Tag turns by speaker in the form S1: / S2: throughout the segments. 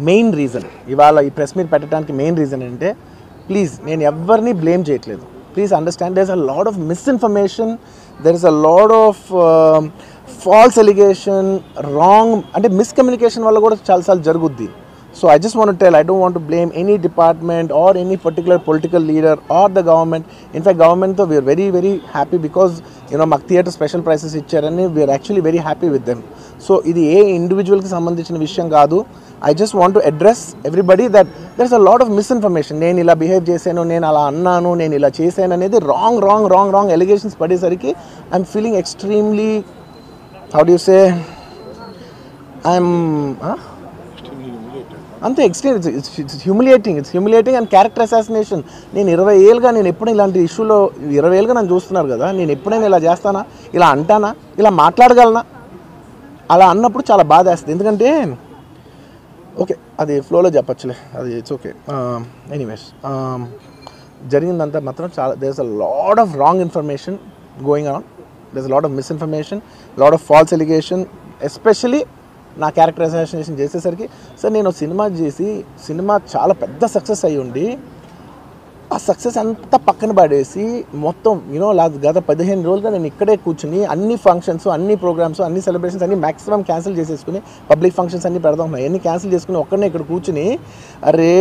S1: Main reason ఇవాళ ఈ press meet పెట్టడానికి మెయిన్ రీజన్ అంటే ప్లీజ్ నేను ఎవరిని బ్లేమ్ చేయట్లేదు. Please understand there is a lot of misinformation, there is a lot of false allegation, wrong అంటే మిస్కమ్యూనికేషన్ వల్ల కూడా చాలాసార్లు జరుగుద్ది. So I just want to tell, I don't want to blame any department or any particular political leader or the government. In fact, government though we are very very happy because మాకు theatre special prices ఇచ్చారని we are actually very happy with them. So ఇది ఏ ఇండివిజువల్కి సంబంధించిన విషయం కాదు. I just want to address everybody that there is a lot of misinformation. నేను ఇలా behave చేశాను, నేను అలా అన్నాను, నేను ఇలా చేశాను అనేది రాంగ్ ఎలిగేషన్స్ పడేసరికి I'm feeling extremely, how do you say, అంతే extreme, it's humiliating and character assassination. నేను 20 ఏళ్ళుగా నేను ఎప్పుడు ఇలాంటి ఇష్యూలో 20 ఏళ్ళుగా నన్ను చూస్తున్నారు కదా, నేను ఎప్పుడైనా ఇలా చేస్తానా, ఇలా అంటానా, ఇలా మాట్లాడగలనా? అలా అన్నప్పుడు చాలా బాధ వేస్తుంది. ఎందుకంటే ఓకే అది ఫ్లోలో చెప్పచ్చులే, అది ఇట్స్ ఓకే. ఎనీవేస్ జరిగిందంతా మాత్రం చాలా there is a lot of wrong information going on, there is a lot of misinformation, lot of false allegation, especially నా క్యారెక్టర్ అసాసినేషన్ చేసేసరికి. సార్ నేను సినిమా చేసి సినిమా చాలా పెద్ద సక్సెస్ అయ్యి ఉండి ఆ సక్సెస్ అంతా పక్కన పడేసి మొత్తం గత 15 రోజులుగా నేను ఇక్కడే కూర్చుని అన్ని ఫంక్షన్స్, అన్ని ప్రోగ్రామ్స్, అన్ని సెలబ్రేషన్స్ అన్ని మ్యాక్సిమం క్యాన్సిల్ చేసేసుకుని, పబ్లిక్ ఫంక్షన్స్ అన్ని పెడదాం ఉన్నాయి, అన్ని క్యాన్సిల్ చేసుకుని ఒక్కడనే ఇక్కడ కూర్చుని అరే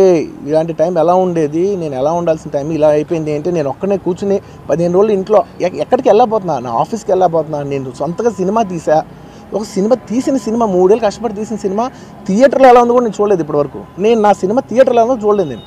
S1: ఇలాంటి టైం ఎలా ఉండేది, నేను ఎలా ఉండాల్సిన టైం ఇలా అయిపోయింది అంటే నేను ఒక్కడనే కూర్చుని 15 రోజులు ఇంట్లో ఎక్కడికి వెళ్ళబోతున్నా, నా ఆఫీస్కి వెళ్ళబోతున్నా, నేను సొంతగా సినిమా తీసా. ఒక సినిమా తీసిన సినిమా 3 ఏళ్ళు కష్టపడి తీసిన సినిమా థియేటర్లో ఎలా ఉందో కూడా నేను చూడలేదు ఇప్పటివరకు. నేను నా సినిమా థియేటర్లో ఎలా ఉందో చూడలేదు నేను.